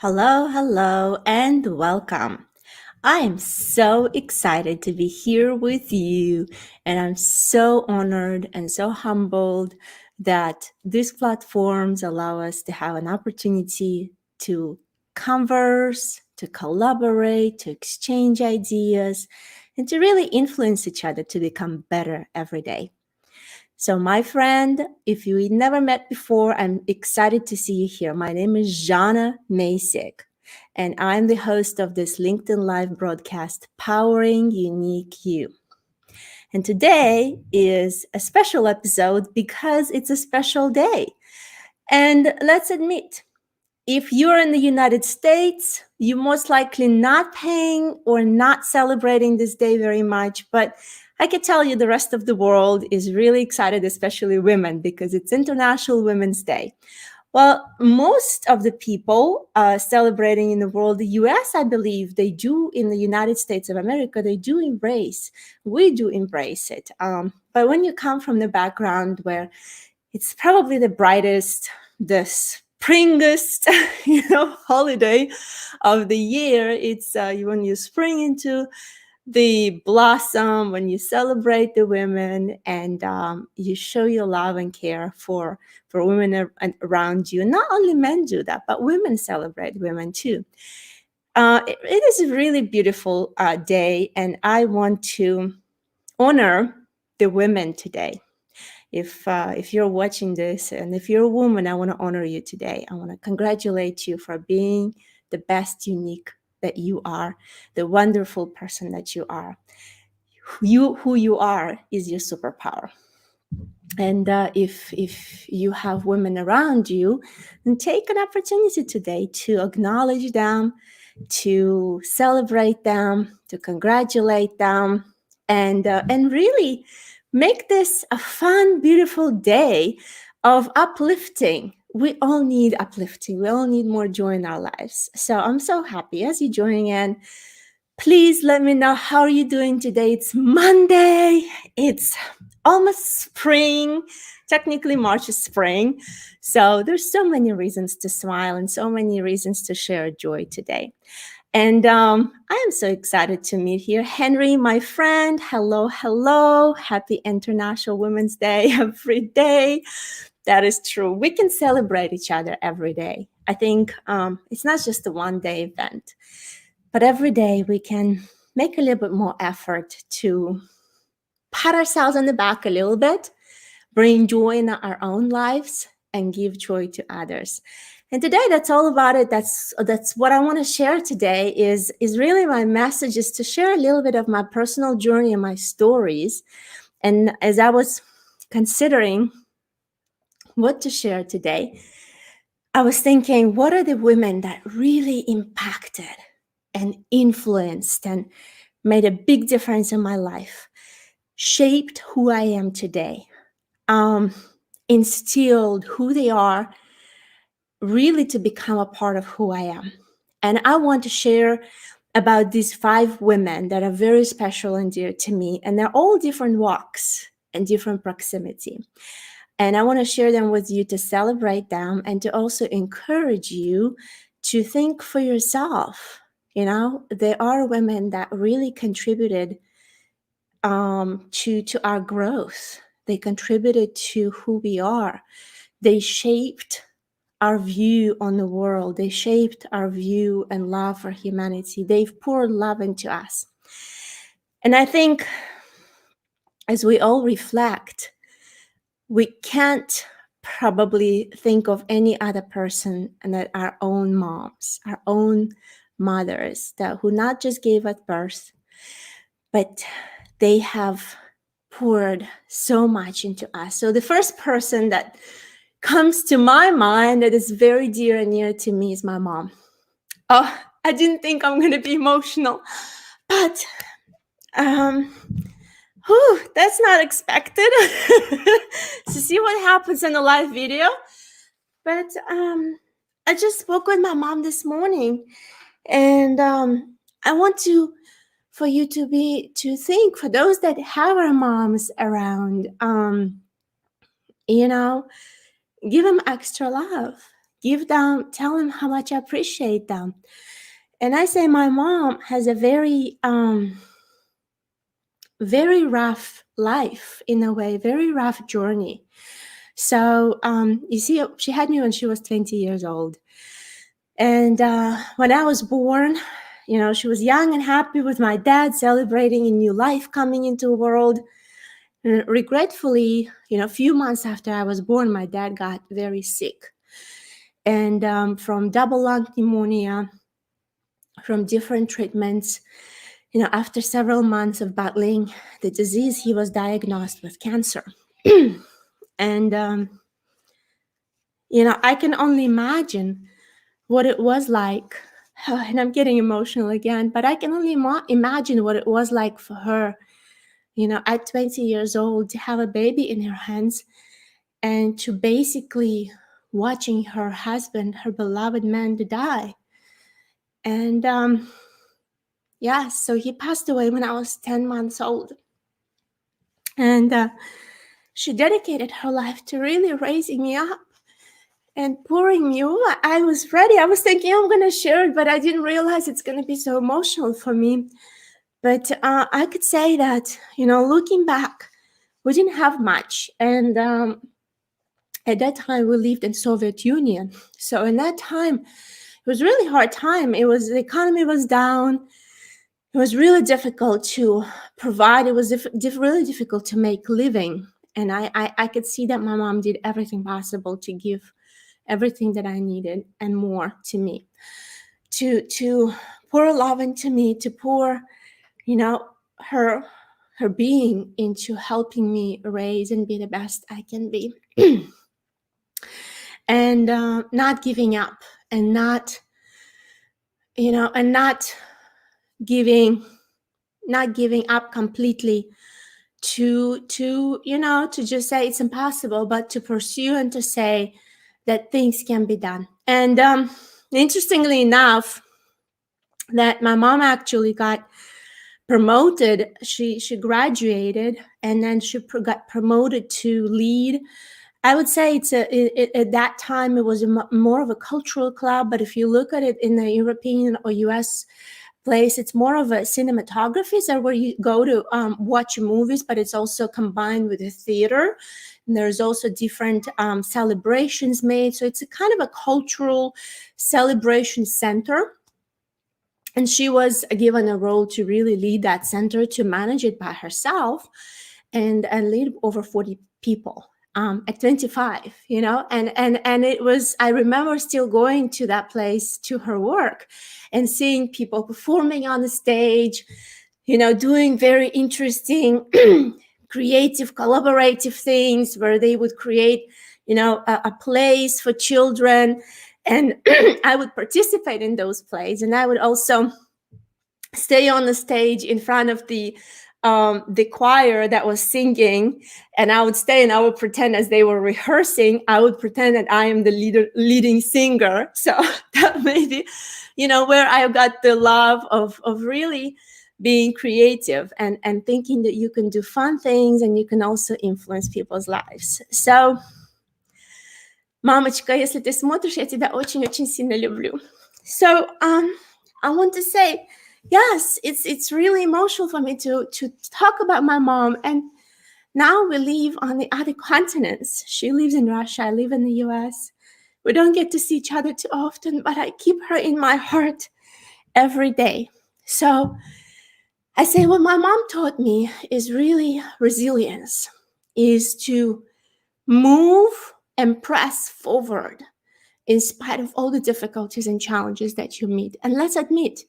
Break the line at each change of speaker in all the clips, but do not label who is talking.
Hello, hello, and welcome. I am so excited to be here with you, and I'm so honored and so humbled that these platforms allow us to have an opportunity to converse, to collaborate, to exchange ideas, and to really influence each other to become better every day. So, my friend, if we never met before, I'm excited to see you here. My name is Jana Masik, and I'm the host of this LinkedIn Live broadcast, Powering Unique You. And today is a special episode because it's a special day. And let's admit, if you're in the United States, you're most likely not paying or not celebrating this day very much. But I can tell you the rest of the world is really excited, especially women, because it's International Women's Day. Well, most of the people celebrating in the world, the US, I believe, they do in the United States of America, we do embrace it. But when you come from the background where it's probably the brightest, the springest, holiday of the year. It's when you spring into the blossom, when you celebrate the women, and you show your love and care for women around you. Not only men do that, but women celebrate women too. It is a really beautiful day, and I want to honor the women today. If you're watching this and if you're a woman, I want to honor you today. I want to congratulate you for being the best unique that you are, the wonderful person that you are. Who you are is your superpower. And if you have women around you, then take an opportunity today to acknowledge them, to celebrate them, to congratulate them, and really make this a fun, beautiful day of uplifting. We all need uplifting. We all need more joy in our lives. So I'm so happy as you're joining in. Please let me know how are you doing today. It's Monday. It's almost spring. Technically, March is spring. So there's so many reasons to smile and so many reasons to share joy today. And I am so excited to meet here. Henry, my friend, hello, hello. Happy International Women's Day every day. That is true. We can celebrate each other every day. I think it's not just a one-day event, but every day we can make a little bit more effort to pat ourselves on the back a little bit, bring joy in our own lives, and give joy to others. And today, that's all about it. That's what I want to share today. Is really my message is to share a little bit of my personal journey and my stories. And as I was considering what to share today, I was thinking, what are the women that really impacted and influenced and made a big difference in my life, shaped who I am today, instilled who they are, really to become a part of who I am. And I want to share about these 5 women that are very special and dear to me. And they're all different walks and different proximity. And I want to share them with you to celebrate them and to also encourage you to think for yourself. There are women that really contributed to our growth. They contributed to who we are. They shaped our view on the world. They shaped our view and love for humanity. They've poured love into us. And I think as we all reflect, we can't probably think of any other person than our own moms, our own mothers, who not just gave us birth, but they have poured so much into us. So the first person that comes to my mind that is very dear and near to me is my mom. Oh, I didn't think I'm going to be emotional, but that's not expected. So see what happens in the live video. But I just spoke with my mom this morning, and I want for you to think, for those that have our moms around, give them extra love. give them, tell them how much I appreciate them. And I say my mom has a very rough life in a way, very rough journey. So you see, she had me when she was 20 years old. And when I was born, she was young and happy with my dad, celebrating a new life coming into the world. And regretfully, a few months after I was born, my dad got very sick. And from double lung pneumonia, from different treatments, after several months of battling the disease, he was diagnosed with cancer. And, I can only imagine what it was like. And I'm getting emotional again, but I can only imagine what it was like for her, at 20 years old, to have a baby in her hands and to basically watching her husband, her beloved man, to die. And so he passed away when I was 10 months old. And she dedicated her life to really raising me up and pouring me over. I was ready. I was thinking I'm going to share it, but I didn't realize it's going to be so emotional for me. But I could say that, looking back, we didn't have much. And at that time, we lived in Soviet Union. So in that time, it was really hard time. The economy was down. It was really difficult to provide. It was really difficult to make living. And I could see that my mom did everything possible to give everything that I needed and more to me, to pour love into me, to pour, her being into helping me raise and be the best I can be. And not giving up, and not giving up completely, to just say it's impossible, but to pursue and to say that things can be done. And interestingly enough, that my mom actually got promoted. She graduated, and then she got promoted to lead. I would say at that time it was more of a cultural club, but if you look at it in the European or US place, it's more of a cinematography, so where you go to watch movies, but it's also combined with a theater. And there's also different celebrations made, so it's a kind of a cultural celebration center. And she was given a role to really lead that center, to manage it by herself, and lead over 40 people at 25, and it was, I remember still going to that place, to her work, and seeing people performing on the stage, doing very interesting, creative, collaborative things where they would create, a place for children. And I would participate in those plays, and I would also stay on the stage in front of the choir that was singing, and I would stay and I would pretend, as they were rehearsing, I would pretend that I am the leading singer. So that maybe, where I got the love of really being creative and thinking that you can do fun things and you can also influence people's lives. So, мамочка, если ты смотришь, я тебя очень-очень сильно люблю. So, I want to say, yes, it's really emotional for me to talk about my mom. And now we live on the other continents. She lives in Russia. I live in the US. We don't get to see each other too often, but I keep her in my heart every day. So I say what my mom taught me is really resilience, is to move and press forward in spite of all the difficulties and challenges that you meet. And let's admit,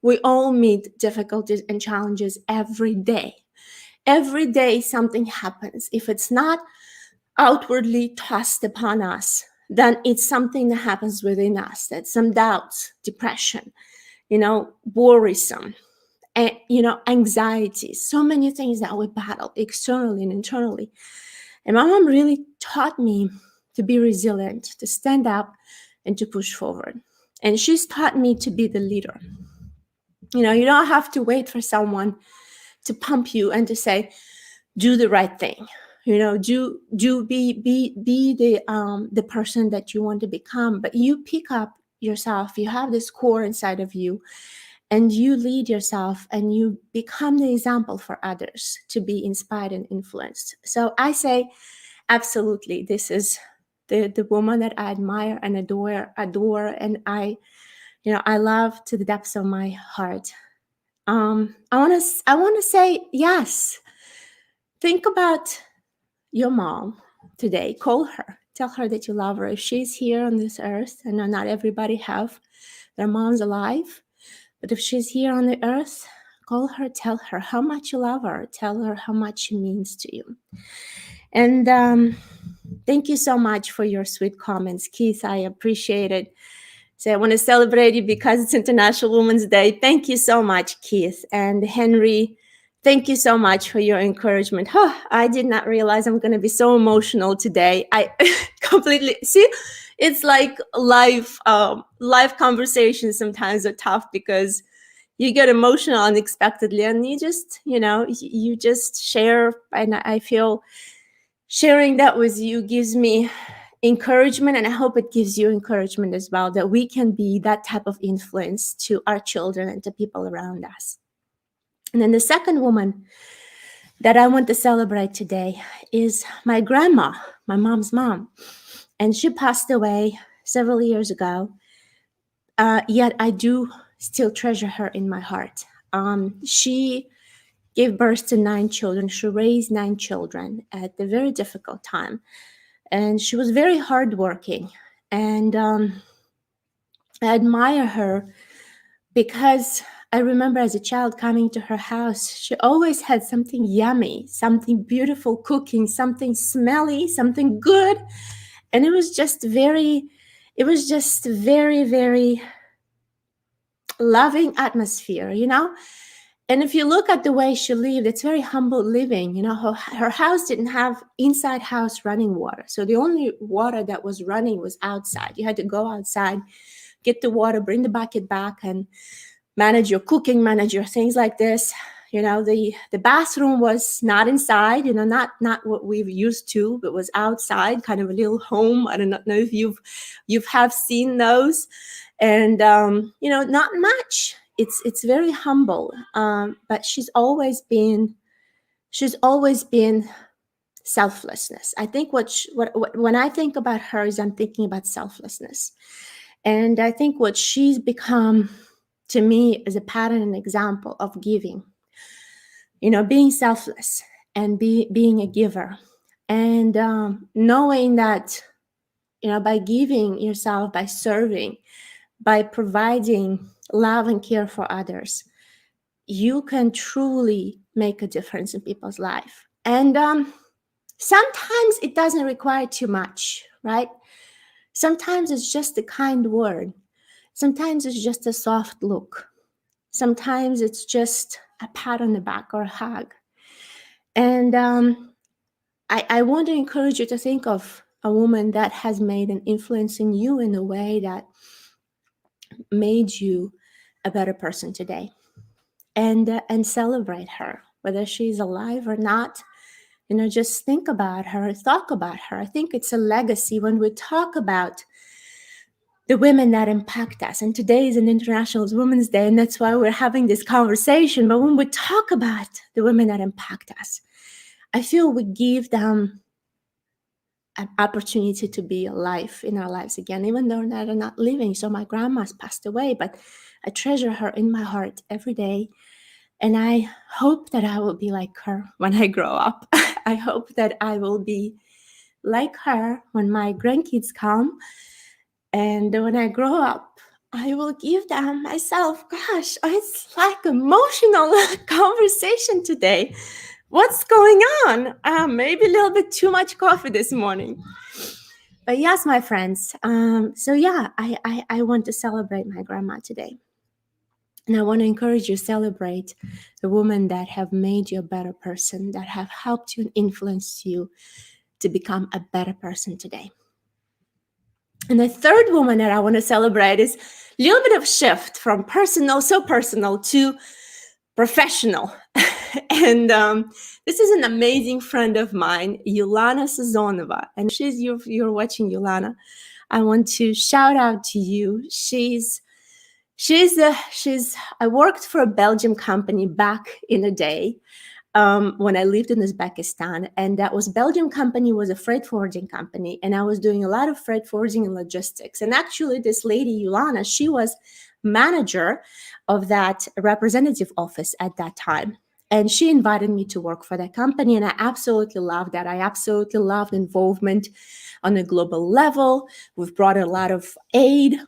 we all meet difficulties and challenges every day. Every day something happens. If it's not outwardly tossed upon us, then it's something that happens within us. That's some doubts, depression, worrisome, and, anxiety, so many things that we battle externally and internally. And my mom really taught me to be resilient, to stand up and to push forward. And she's taught me to be the leader. You don't have to wait for someone to pump you and to say, do the right thing. do be the person that you want to become, but you pick up yourself. You have this core inside of you, and you lead yourself, and you become the example for others to be inspired and influenced. So I say, absolutely, this is the woman that I admire and adore, and I love to the depths of my heart. I want to say yes. Think about your mom today. Call her. Tell her that you love her. If she's here on this earth, I know not everybody have their moms alive, but if she's here on the earth, call her. Tell her how much you love her. Tell her how much she means to you. And thank you so much for your sweet comments, Keith. I appreciate it. So I want to celebrate you because it's International Women's Day. Thank you so much, Keith. And Henry, thank you so much for your encouragement. Oh, I did not realize I'm going to be so emotional today. I completely see. It's like live conversations sometimes are tough because you get emotional unexpectedly, and you just share. And I feel sharing that with you gives me encouragement, and I hope it gives you encouragement as well, that we can be that type of influence to our children and to people around us. And then the second woman that I want to celebrate today is my grandma, my mom's mom. And she passed away several years ago, yet I do still treasure her in my heart. She gave birth to 9 children. She raised 9 children at a very difficult time. And she was very hardworking. And I admire her because I remember as a child coming to her house, she always had something yummy, something beautiful cooking, something smelly, something good. And it was just very, very loving atmosphere, And if you look at the way she lived, it's very humble living. Her house didn't have inside house running water. So the only water that was running was outside. You had to go outside, get the water, bring the bucket back, and manage your cooking, manage your things like this. The bathroom was not inside, not what we've used to, but was outside, kind of a little home. I don't know if you've have seen those. And not much. It's very humble, but she's always been selflessness. I think when I think about her is I'm thinking about selflessness, and I think what she's become to me is a pattern and example of giving. Being selfless and being a giver, and knowing that by giving yourself, by serving, by providing love and care for others, you can truly make a difference in people's life. And sometimes it doesn't require too much, right? Sometimes it's just a kind word. Sometimes it's just a soft look. Sometimes it's just a pat on the back or a hug. And I want to encourage you to think of a woman that has made an influence in you in a way that made you a better person today, and celebrate her, whether she's alive or not. Just think about her, talk about her. I think it's a legacy when we talk about the women that impact us. And today is an International Women's Day, and that's why we're having this conversation. But when we talk about the women that impact us, I feel we give them an opportunity to be alive in our lives again, even though they're not living. So my grandma's passed away, but I treasure her in my heart every day. And I hope that I will be like her when I grow up. I hope that I will be like her when my grandkids come. And when I grow up, I will give them myself. Gosh, it's like emotional conversation today. What's going on? Maybe a little bit too much coffee this morning. But yes, my friends. So yeah, I want to celebrate my grandma today. And I want to encourage you to celebrate the women that have made you a better person, that have helped you and influenced you to become a better person today. And the third woman that I want to celebrate is a little bit of shift from so personal to professional. And this is an amazing friend of mine, Yulana Sazonova. And she's you're watching Yulana. I want to shout out to you. She's I worked for a Belgium company back in the day, when I lived in Uzbekistan, and that was Belgium company was a freight forwarding company, and I was doing a lot of freight forwarding and logistics. And actually, this lady Yulana, she was manager of that representative office at that time. And she invited me to work for that company, and I absolutely loved that. I absolutely loved involvement on a global level. We've brought a lot of aid,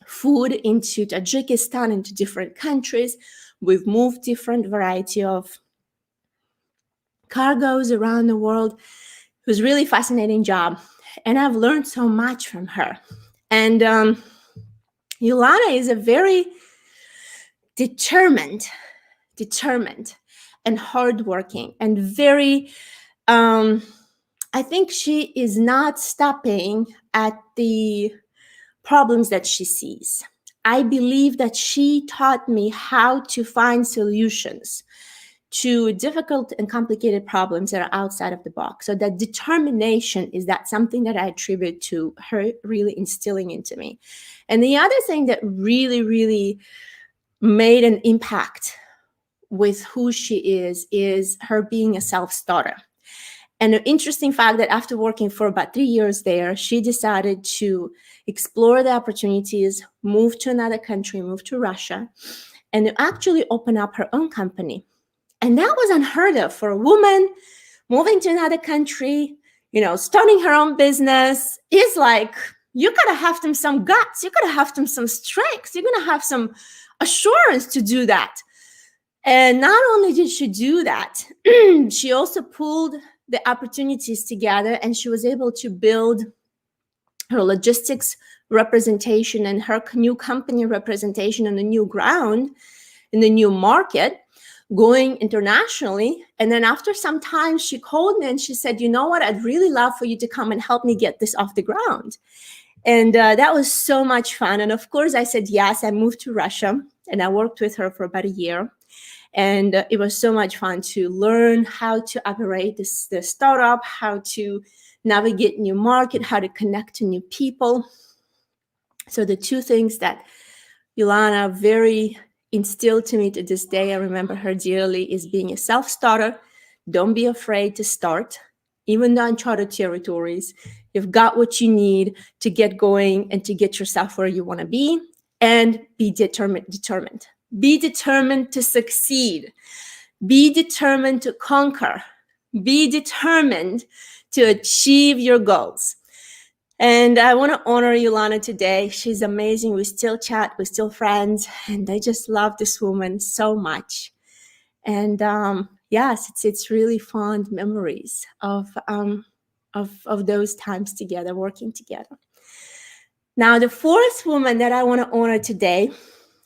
food into Tajikistan, into different countries. We've moved different variety of cargoes around the world. It was a really fascinating job, and I've learned so much from her. And Yulana is a very determined, and hardworking, and very. I think she is not stopping at the problems that she sees. I believe that she taught me how to find solutions to difficult and complicated problems that are outside of the box. So that determination is that something that I attribute to her really instilling into me. And the other thing that really, really made an impact with who she is her being a self-starter. And an interesting fact that after working for about 3 years there, she decided to explore the opportunities, move to another country, move to Russia, and actually open up her own company. And that was unheard of for a woman moving to another country, starting her own business. Is like, you gotta have some guts, you gotta have some strength, you're gonna have some assurance to do that. And not only did she do that, she also pulled the opportunities together, and she was able to build her logistics representation and her new company representation on the new ground, in the new market, going internationally. And then after some time, she called me and she said, you know what, I'd really love for you to come and help me get this off the ground. And that was so much fun. And of course, I said yes. I moved to Russia, and I worked with her for about a year. And it was so much fun to learn how to operate the startup, how to navigate new market, how to connect to new people. So the two things that Yulana very instilled to me to this day, I remember her dearly, is being a self-starter. Don't be afraid to start, even the uncharted territories. You've got what you need to get going and to get yourself where you want to be, and be determined. Be determined to succeed. Be determined to conquer. Be determined to achieve your goals. And I want to honor Yulana today. She's amazing. We still chat. We're still friends. And I just love this woman so much. And yes, it's really fond memories of those times together, working together. Now, the fourth woman that I want to honor today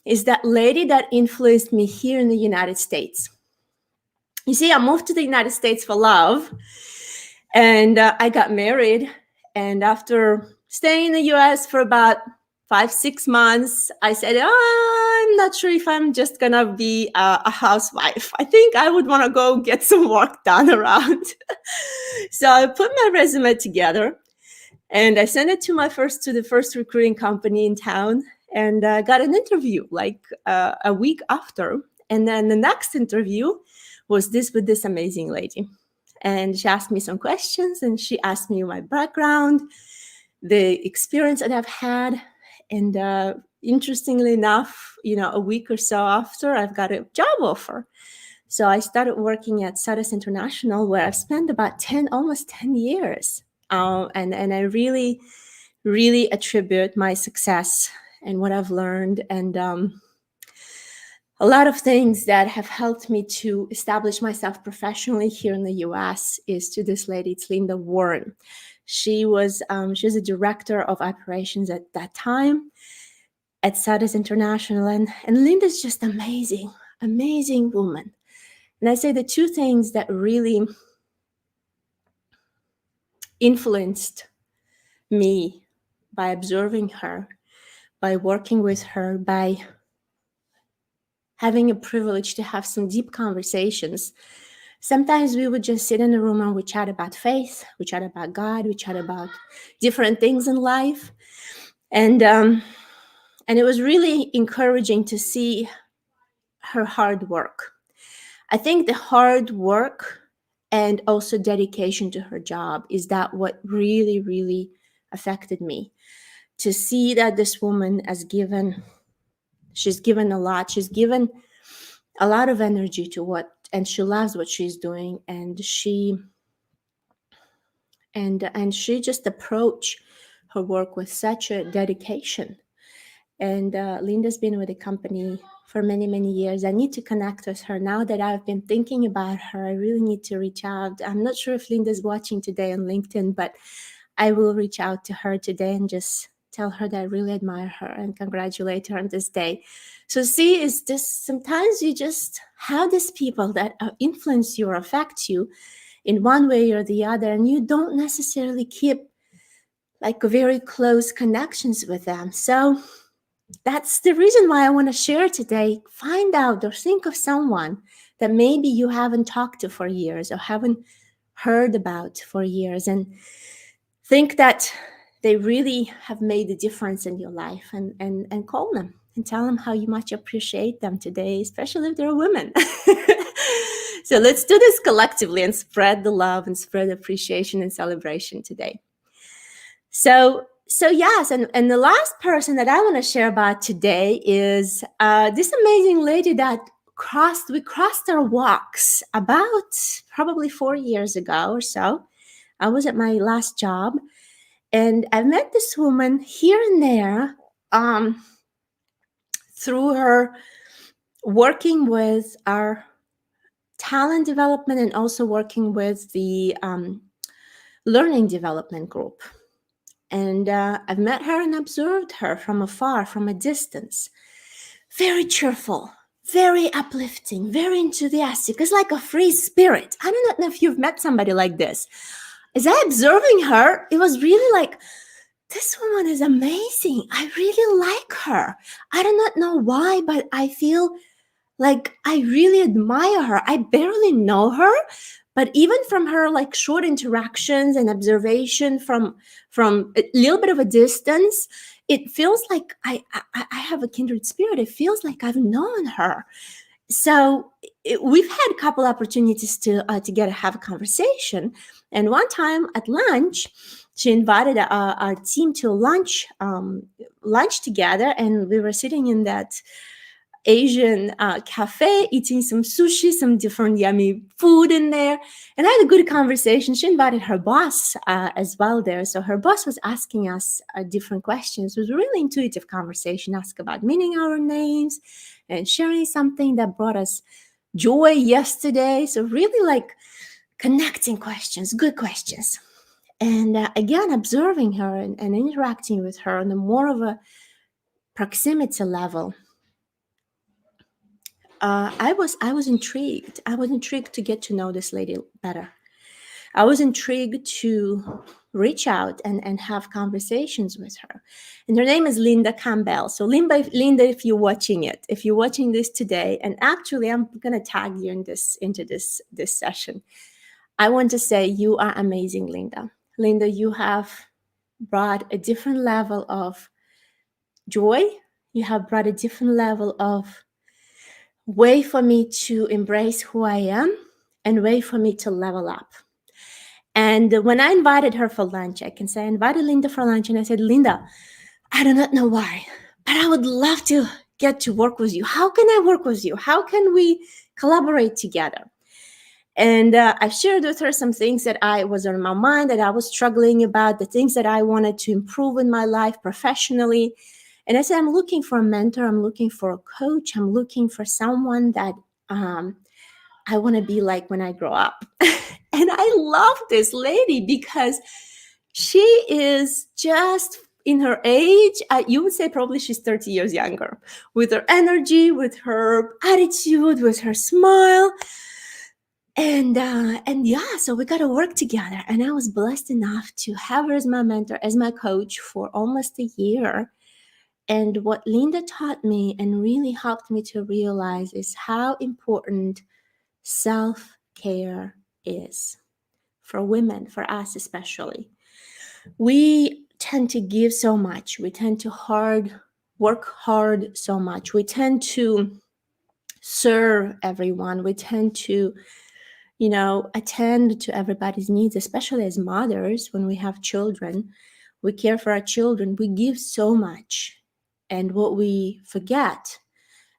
is that lady that influenced me here in the United States. You see, I moved to the United States for love, and I got married. And after staying in the US for about 5-6 months, I said, I'm not sure if I'm just going to be a housewife. I think I would want to go get some work done around. So I put my resume together, and I sent it to the first recruiting company in town, and got an interview like a week after. And then the next interview was with this amazing lady. And she asked me some questions, and she asked me my background, the experience that I've had. And interestingly enough, a week or so after, I've got a job offer. So I started working at SelfLess International, where I've spent about almost 10 years. And I really, really attribute my success and what I've learned, and a lot of things that have helped me to establish myself professionally here in the US is to this lady. It's Linda Warren. She was a director of operations at that time at SelfLess International, and Linda's just amazing woman. And I say the two things that really influenced me by observing her, by working with her, by having a privilege to have some deep conversations. Sometimes we would just sit in a room and we chat about faith, we chat about God, we chat about different things in life. And it was really encouraging to see her hard work. I think the hard work and also dedication to her job is that what really, really affected me. To see that this woman she's given a lot. She's given a lot of energy to and she loves what she's doing, and she just approached her work with such a dedication. And Linda's been with the company for many, many years. I need to connect with her. Now that I've been thinking about her, I really need to reach out. I'm not sure if Linda's watching today on LinkedIn, but I will reach out to her today and just tell her that I really admire her and congratulate her on this day. So see, is this sometimes you just have these people that influence you or affect you in one way or the other, and you don't necessarily keep like very close connections with them. So that's the reason why I want to share today. Find out or think of someone that maybe you haven't talked to for years or haven't heard about for years, and think that they really have made a difference in your life, and call them and tell them how you much appreciate them today, especially if they're women. So let's do this collectively and spread the love and spread appreciation and celebration today. So yes, and the last person that I want to share about today is this amazing lady that we crossed our walks about probably 4 years ago or so. I was at my last job, and I met this woman here and there through her working with our talent development and also working with the learning development group. And I've met her and observed her from afar, from a distance. Very cheerful, very uplifting, very enthusiastic. It's like a free spirit. I don't know if you've met somebody like this. As I observing her, it was really like, this woman is amazing. I really like her. I do not know why, but I feel like I really admire her. I barely know her, but even from her like short interactions and observation from a little bit of a distance, it feels like I have a kindred spirit. It feels like I've known her. So we've had a couple opportunities to have a conversation. And one time at lunch, she invited our team to lunch together, and we were sitting in that Asian cafe, eating some sushi, some different yummy food in there. And I had a good conversation. She invited her boss as well there. So her boss was asking us different questions. It was a really intuitive conversation, ask about meaning our names and sharing something that brought us joy yesterday. So really like connecting questions, good questions. And again, observing her and interacting with her on a more of a proximity level. I was intrigued. I was intrigued to get to know this lady better. I was intrigued to reach out and have conversations with her. And her name is Linda Campbell. So Linda, if you're watching this today, and actually I'm going to tag you into this session, I want to say you are amazing, Linda. Linda, you have brought a different level of joy. You have brought a different level of way for me to embrace who I am and way for me to level up. And when I invited her for lunch, I invited Linda for lunch, and I said, Linda, I do not know why, but I would love to get to work with you. How can I work with you? How can we collaborate together? And I shared with her some things that I was on my mind, that I was struggling about, the things that I wanted to improve in my life professionally. And I said, I'm looking for a mentor. I'm looking for a coach. I'm looking for someone that I want to be like when I grow up. And I love this lady because she is just in her age. You would say probably she's 30 years younger, with her energy, with her attitude, with her smile. And yeah, so we got to work together. And I was blessed enough to have her as my mentor, as my coach for almost a year. And what Linda taught me and really helped me to realize is how important self-care is for women, for us especially. We tend to give so much. We tend to work hard so much. We tend to serve everyone. We tend to, attend to everybody's needs, especially as mothers when we have children. We care for our children. We give so much. And what we forget,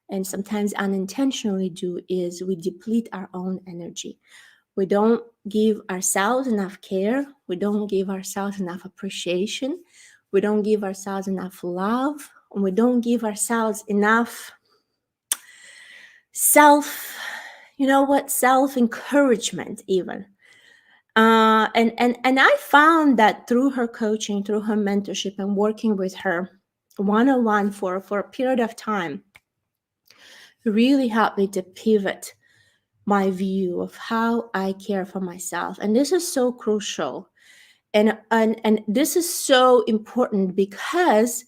and sometimes unintentionally do, is we deplete our own energy. We don't give ourselves enough care. We don't give ourselves enough appreciation. We don't give ourselves enough love. And we don't give ourselves enough self encouragement even. And I found that through her coaching, through her mentorship, and working with her one-on-one for a period of time, really helped me to pivot my view of how I care for myself. And this is so crucial. And this is so important because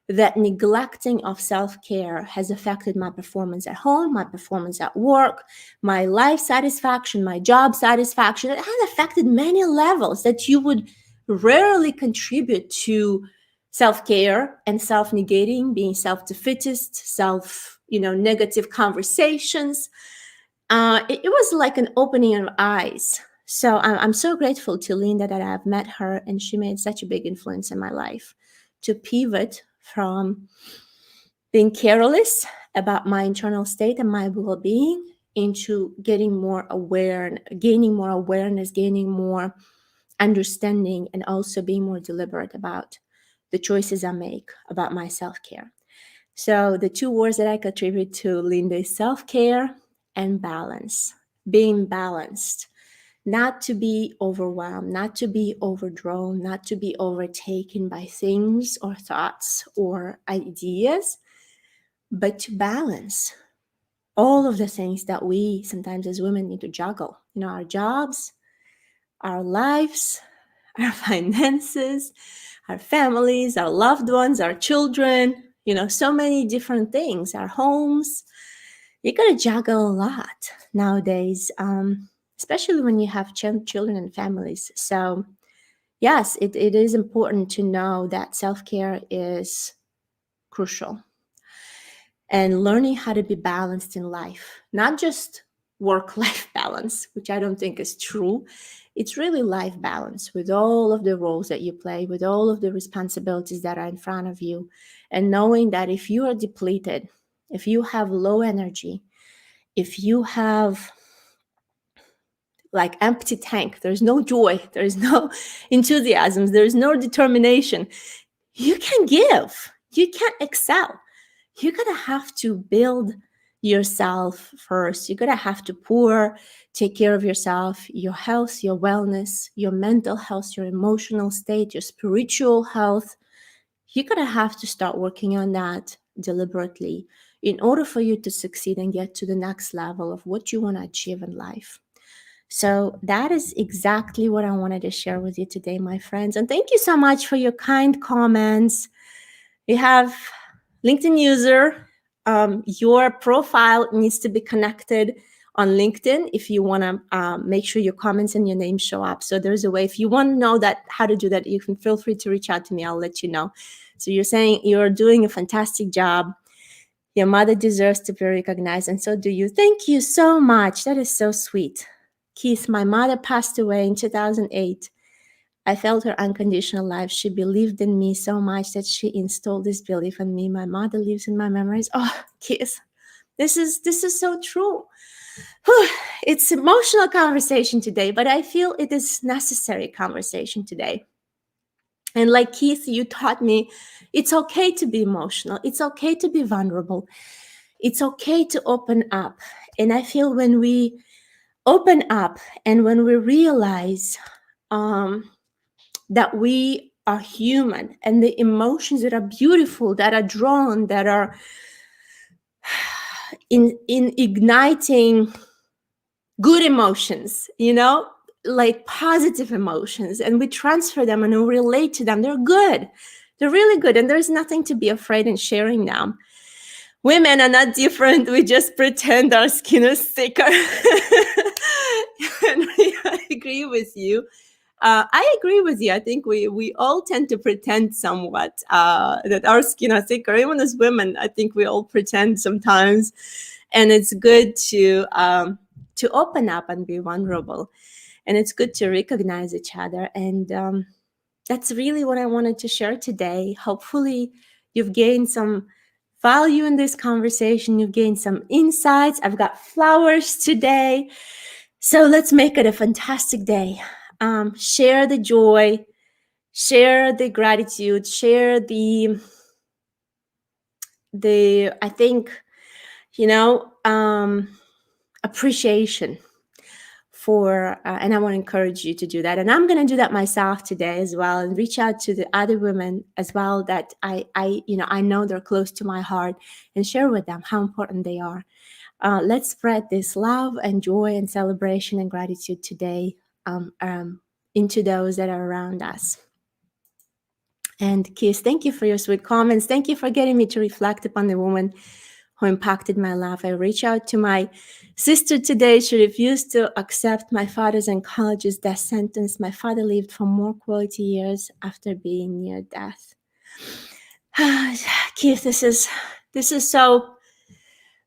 that neglecting of self-care has affected my performance at home, my performance at work, my life satisfaction, my job satisfaction. It has affected many levels that you would rarely contribute to self-care and self-negating, being self-defeatist, negative conversations. It was like an opening of eyes. So I'm so grateful to Linda that I've met her, and she made such a big influence in my life to pivot from being careless about my internal state and my well-being into getting more aware, gaining more awareness, gaining more understanding, and also being more deliberate about the choices I make about my self-care. So the two words that I contribute to Linda is self-care and balance. Being balanced, not to be overwhelmed, not to be overdrawn, not to be overtaken by things or thoughts or ideas, but to balance all of the things that we sometimes as women need to juggle. Our jobs, our lives, our finances, our families, our loved ones, our children, so many different things, our homes. You got to juggle a lot nowadays, especially when you have children and families. So yes, it is important to know that self-care is crucial. And learning how to be balanced in life, not just work-life balance, which I don't think is true. It's really life balance with all of the roles that you play, with all of the responsibilities that are in front of you. And knowing that if you are depleted, if you have low energy, if you have like empty tank, there's no joy, there's no enthusiasm, there's no determination, you can give, you can't excel. You're gonna have to build yourself first. You're gonna have to take care of yourself, your health, your wellness, your mental health, your emotional state, your spiritual health. You're gonna have to start working on that deliberately in order for you to succeed and get to the next level of what you want to achieve in life. So that is exactly what I wanted to share with you today, my friends. And thank you so much for your kind comments. You have LinkedIn user. Your profile needs to be connected on LinkedIn if you want to make sure your comments and your name show up. So there's a way. If you want to know how to do that, you can feel free to reach out to me. I'll let you know. So you're saying you're doing a fantastic job. Your mother deserves to be recognized, and so do you. Thank you so much. That is so sweet. Keith, my mother passed away in 2008. I felt her unconditional love. She believed in me so much that she installed this belief in me. My mother lives in my memories. Oh, Keith, this is so true. It's emotional conversation today, but I feel it is necessary conversation today. And like Keith, you taught me, it's okay to be emotional. It's okay to be vulnerable. It's okay to open up. And I feel when we open up and when we realize that we are human and the emotions that are beautiful, that are drawn, that are in igniting good emotions, like positive emotions, and we transfer them and we relate to them, they're good. They're really good, and there's nothing to be afraid in sharing them. Women are not different. We just pretend our skin is thicker. And I agree with you. I agree with you. I think we all tend to pretend somewhat that our skin are thicker. Even as women, I think we all pretend sometimes, and it's good to open up and be vulnerable, and it's good to recognize each other. And that's really what I wanted to share today. Hopefully, you've gained some value in this conversation. You've gained some insights. I've got flowers today. So let's make it a fantastic day. Share the joy, share the gratitude, share the I think, appreciation for, and I want to encourage you to do that. And I'm going to do that myself today as well, and reach out to the other women as well that I know they're close to my heart, and share with them how important they are. Let's spread this love and joy and celebration and gratitude today into those that are around us. And Kiss, thank you for your sweet comments. Thank you for getting me to reflect upon the woman who impacted my life. I reached out to my sister today. She refused to accept my father's and college's death sentence. My father lived for more quality years after being near death. Keith, this is so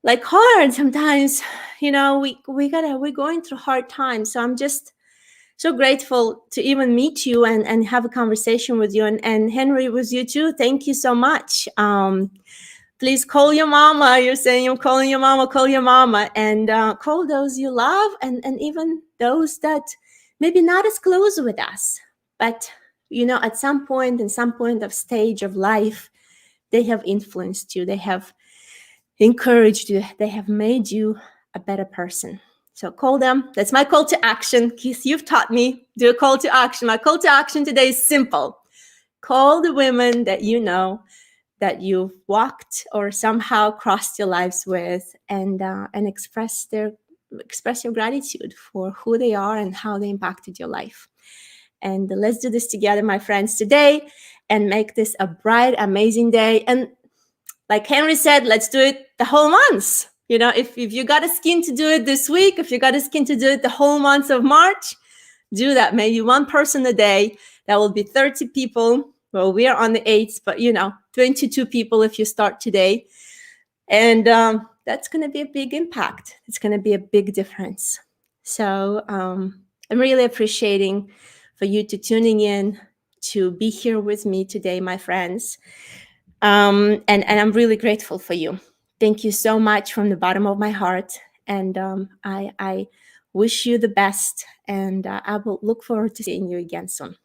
like hard sometimes. We're going through hard times. So I'm just so grateful to even meet you and have a conversation with you. And Henry, with you too. Thank you so much. Please call your mama. You're saying you're calling your mama, call your mama, and call those you love, and even those that maybe not as close with us, but at some point, in some point of stage of life, they have influenced you, they have encouraged you, they have made you a better person. So call them. That's my call to action. Keith, you've taught me, do a call to action. My call to action today is simple. Call the women that you know, that you've walked or somehow crossed your lives with, and express your gratitude for who they are and how they impacted your life. And let's do this together, my friends, today, and make this a bright, amazing day. And like Henry said, let's do it the whole month. If you got a skin to do it this week, if you got a skin to do it the whole month of March, do that. Maybe one person a day. That will be 30 people. Well, we are on the 8th, but 22 people if you start today. And that's going to be a big impact. It's going to be a big difference. So I'm really appreciating for you to tuning in, to be here with me today, my friends. And I'm really grateful for you. Thank you so much from the bottom of my heart. And I wish you the best. And I will look forward to seeing you again soon.